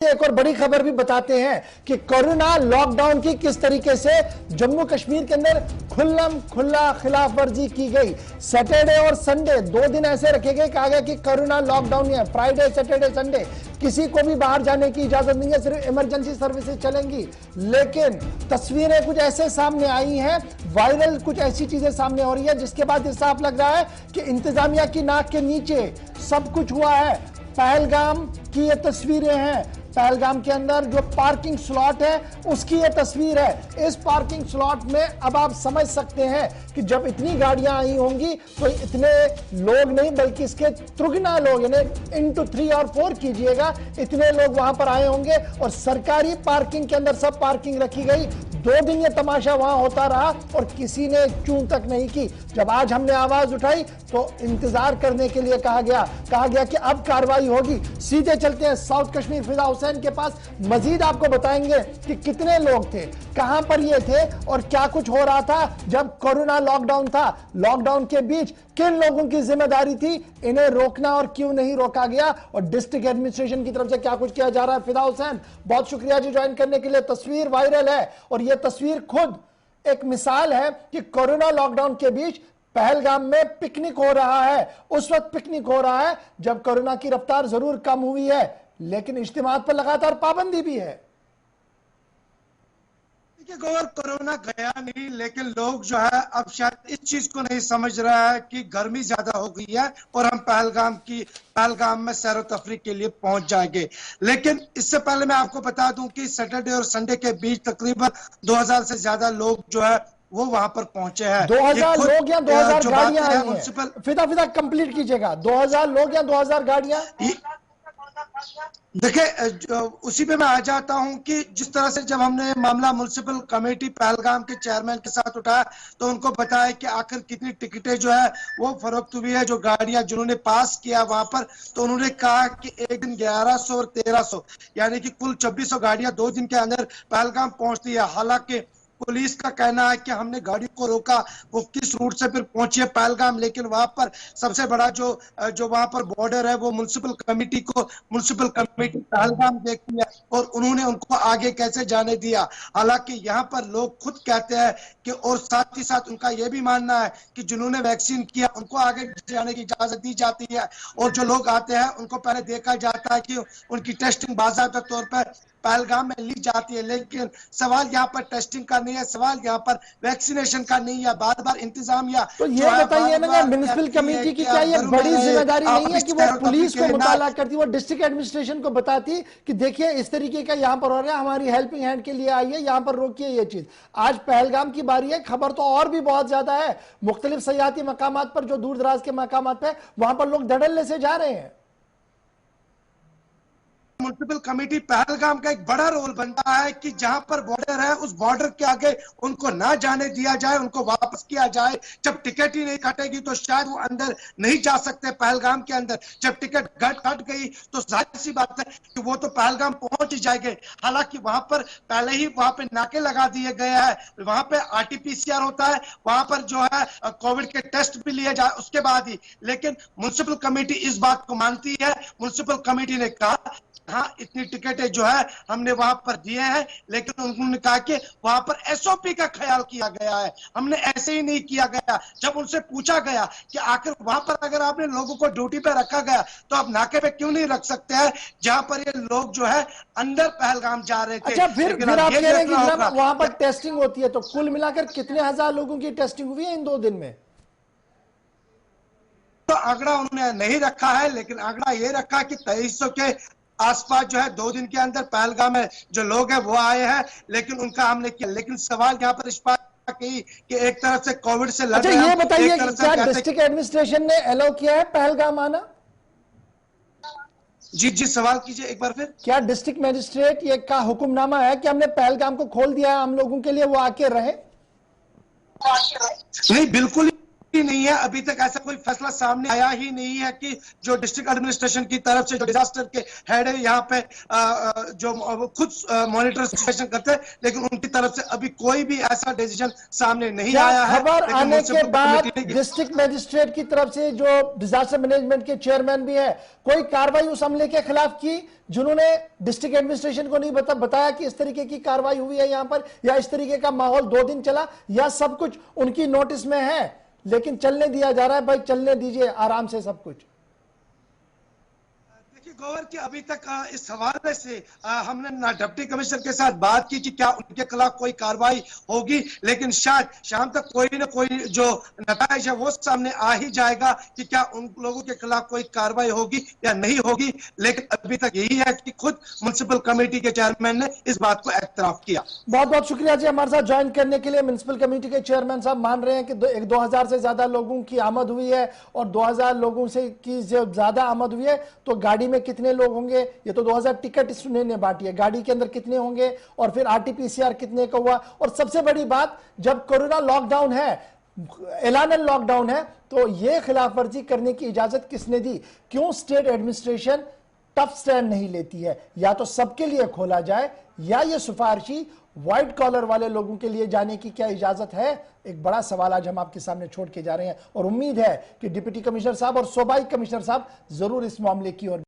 एक और बड़ी खबर भी बताते हैं कि कोरोना लॉकडाउन की किस तरीके से जम्मू कश्मीर के अंदर खुला खिलाफ वर्जी की गई। सैटरडे और संडे 2 दिन ऐसे रखे गए, कहा गया कि कोरोना लॉकडाउन है, फ्राइडे सैटरडे संडे किसी को भी बाहर जाने की इजाजत नहीं है, सिर्फ इमरजेंसी सर्विसेज चलेंगी। लेकिन तस्वीरें कुछ ऐसे सामने आई हैं, वायरल कुछ ऐसी चीजें सामने हो रही है जिसके बाद ये साफ लग रहा है कि इंतजामिया की नाक के नीचे सब कुछ हुआ है। पहलगाम की ये तस्वीरें हैं, पहलगाम के अंदर जो पार्किंग स्लॉट है उसकी ये तस्वीर है। इस पार्किंग स्लॉट में अब आप समझ सकते हैं कि जब इतनी गाड़ियां आई होंगी तो इतने लोग नहीं बल्कि इसके त्रिगुना लोग, यानी इंटू 3 और 4 कीजिएगा, इतने लोग वहां पर आए होंगे। और सरकारी पार्किंग के अंदर सब पार्किंग रखी गई। 2 दिन ये तमाशा वहां होता रहा और किसी ने चूं तक नहीं की। जब आज हमने आवाज उठाई तो इंतजार करने के लिए कहा गया कि अब कार्रवाई होगी। सीधे चलते हैं साउथ कश्मीर फिजा हुसैन के पास, मजीद आपको बताएंगे कि कितने लोग थे, कहां पर ये थे और क्या कुछ हो रहा था जब कोरोना लॉकडाउन था। लॉकडाउन के बीच किन लोगों की जिम्मेदारी थी, इन्हें रोकना और क्यों नहीं रोका गया, और डिस्ट्रिक्ट एडमिनिस्ट्रेशन की तरफ से क्या कुछ किया जा रहा है। फिदा हुसैन, बहुत शुक्रिया जी ज्वाइन करने के लिए। तस्वीर वायरल है और यह तस्वीर खुद एक मिसाल है कि कोरोना लॉकडाउन के बीच पहलगाम में पिकनिक हो रहा है। उस वक्त पिकनिक हो रहा है जब कोरोना की रफ्तार जरूर कम हुई है, लेकिन इज्तिमात पर लगातार पाबंदी भी है। गौर कोरोना गया नहीं, लेकिन लोग जो है अब शायद इस चीज को नहीं समझ रहा है कि गर्मी ज्यादा हो गई है और हम पहलगाम में सैर तफरी के लिए पहुंच जाएंगे। लेकिन इससे पहले मैं आपको बता दूं कि सैटरडे और संडे के बीच तकरीबन 2000 से ज्यादा लोग जो है वो वहां पर पहुंचे हैं। 2000 लोग या 2000 गाड़ियां आई हैं? फिदा कंप्लीट कीजिएगा। 2000 लोग या 2000 गाड़ियां? देखिए, उसी पे मैं आ जाता हूं कि जिस तरह से जब हमने मामला म्युनिसिपल कमेटी पहलगाम के चेयरमैन के साथ उठाया तो उनको बताया कि आखिर कितनी टिकटें जो है वो फरोख्त हुई है, जो गाड़ियां जिन्होंने पास किया वहां पर, तो उन्होंने कहा कि एक दिन 1100 और 1300 यानी कि कुल 2600 गाड़ियां 2 दिन के अंदर पहलगाम पहुंचती है। हालांकि पुलिस का कहना है कि हमने गाड़ी को रोका, वो किस रूट से फिर पहुंची है पहलगाम, लेकिन वहां पर सबसे बड़ा जो वहां पर बॉर्डर है वो म्युनिसिपल कमेटी पहलगाम देखती है और उन्होंने उनको आगे कैसे जाने दिया। हालांकि यहाँ पर लोग खुद कहते हैं कि, और साथ ही साथ उनका यह भी मानना है कि जिन्होंने वैक्सीन किया उनको आगे जाने की इजाजत दी जाती है और जो लोग आते हैं उनको पहले देखा जाता है कि उनकी टेस्टिंग बाकायदा तौर पर पहलगाम में ली जाती है। लेकिन सवाल यहाँ पर टेस्टिंग का नहीं है, सवाल यहाँ पर वैक्सीनेशन का नहीं है। बार-बार इंतजामिया तो ये बताइए ना, म्युनिसिपल कमेटी की क्या ये बड़ी जिम्मेदारी नहीं है कि वो पुलिस को मुताला करती, वो डिस्ट्रिक्ट एडमिनिस्ट्रेशन को बताती कि देखिए इस तरीके का यहाँ पर हो रहा है, हमारी हेल्पिंग हैंड के लिए आइए, यहाँ पर रोकिए ये चीज। आज पहलगाम की बारी है, खबर तो और भी बहुत ज्यादा है। मुख्तलिफ सयाहती मकामात पर, जो दूर दराज के मकामात पे, वहां पर लोग धड़ल्ले से जा रहे हैं। म्युनिसिपल कमेटी पहलगाम का एक बड़ा रोल बनता है कि जहां पर बॉर्डर है उस बॉर्डर के आगे उनको ना जाने दिया जाए, उनको वापस किया जाए। जब टिकट ही नहीं कटेगी तो शायद वो अंदर नहीं जा सकते पहलगाम के अंदर। जब टिकट कट गई तो जाहिर सी बात है कि वो तो पहलगाम पहुंच ही जाएंगे। हालांकि वहां पर पहले ही वहां पे नाके लगा दिए गए हैं, वहां पे RT-PCR होता है, वहां पर जो है कोविड के टेस्ट भी लिए जाए उसके बाद ही। लेकिन म्युनिसिपल कमेटी इस बात को मानती है। म्युनिसिपल कमेटी ने कहा हाँ इतनी टिकटें जो है हमने वहां पर दिए हैं, लेकिन उन्होंने कहा कि वहां पर SOP का ख्याल किया गया है, हमने ऐसे ही नहीं किया गया। जब उनसे पूछा गया कि आखिर वहां पर अगर आपने लोगों को ड्यूटी पे रखा गया तो आप नाके पे क्यों नहीं रख सकते हैं जहां पर ये लोग जो है अंदर पहलगाम जा रहे थे। अच्छा, फिर आप कह रहे हैं कि जब वहां पर टेस्टिंग होती है तो कुल मिलाकर कितने हजार लोगों की टेस्टिंग हुई है इन 2 दिन में? तो आंकड़ा उन्होंने नहीं रखा है, लेकिन आंकड़ा ये रखा कि 2300 के आसपास जो है 2 दिन के अंदर पहलगाम में जो लोग हैं वो आए हैं, लेकिन उनका हमने किया। लेकिन सवाल यहाँ पर इस बात की कि एक तरफ से कोविड से लड़ रहे हैं। अच्छा, ये बताइए कि क्या डिस्ट्रिक्ट एडमिनिस्ट्रेशन ने अलाउ किया है पहलगाम आना? जी सवाल कीजिए एक बार फिर। क्या डिस्ट्रिक्ट मजिस्ट्रेट ये का हुक्मनामा है कि हमने पहलगाम को खोल दिया है हम लोगों के लिए, वो आके रहे? नहीं, बिल्कुल ही नहीं है, अभी तक ऐसा कोई फैसला सामने आया ही नहीं है कि जो डिस्ट्रिक्ट एडमिनिस्ट्रेशन की तरफ से जो डिजास्टर के हेड है यहाँ पे जो खुद मॉनिटर सिचुएशन करते हैं, लेकिन उनकी तरफ से अभी कोई भी ऐसा डिसीजन सामने नहीं आया है। खबर आने के बाद डिस्ट्रिक्ट मजिस्ट्रेट की तरफ से जो डिजास्टर मैनेजमेंट के चेयरमैन भी है, कोई कार्रवाई उस हमले के खिलाफ की जिन्होंने डिस्ट्रिक्ट एडमिनिस्ट्रेशन को नहीं बताया कि इस तरीके की कार्रवाई हुई है यहां पर, या इस तरीके का माहौल 2 दिन चला, या सब कुछ उनकी नोटिस में है लेकिन चलने दिया जा रहा है? भाई चलने दीजिए आराम से सब कुछ। देखिए गौर कि अभी तक इस हवाले से हमने ना डिप्टी कमिश्नर के साथ बात की कि क्या उनके खिलाफ कोई कार्रवाई होगी, लेकिन शायद शाम तक कोई ना कोई जो नतीजा है वो सामने आ ही जाएगा कि क्या उन लोगों के खिलाफ कोई कार्रवाई होगी या नहीं होगी। लेकिन अभी तक यही है कि खुद म्युनिसिपल कमेटी के चेयरमैन ने इस बात को एतराफ किया। बहुत बहुत शुक्रिया जी हमारे साथ ज्वाइन करने के लिए। म्युनिसिपल कमेटी के चेयरमैन साहब मान रहे हैं कि 2,000 से ज्यादा लोगों की आमद हुई है, और 2,000 लोगों से की ज्यादा आमद हुई है तो गाड़ी में कितने लोग होंगे, ये तो 2,000 टिकट ने बांटी है, गाड़ी के अंदर कितने होंगे, और फिर आरटीपीसीआर कितने का हुआ। और सबसे बड़ी बात, जब कोरोना लॉकडाउन है, ऐलानन लॉकडाउन है, तो यह खिलाफ वर्जी करने की इजाजत किसने दी? क्यों स्टेट एडमिनिस्ट्रेशन टफ स्टैंड नहीं लेती है? या तो सबके लिए खोला जाए, या ये सिफारिशी व्हाइट कॉलर वाले लोगों के लिए जाने की क्या इजाजत है? एक बड़ा सवाल आज हम आपके सामने छोड़ के जा रहे हैं, और उम्मीद है कि डिप्टी कमिश्नर साहब और सूबाई कमिश्नर साहब जरूर इस मामले की ओर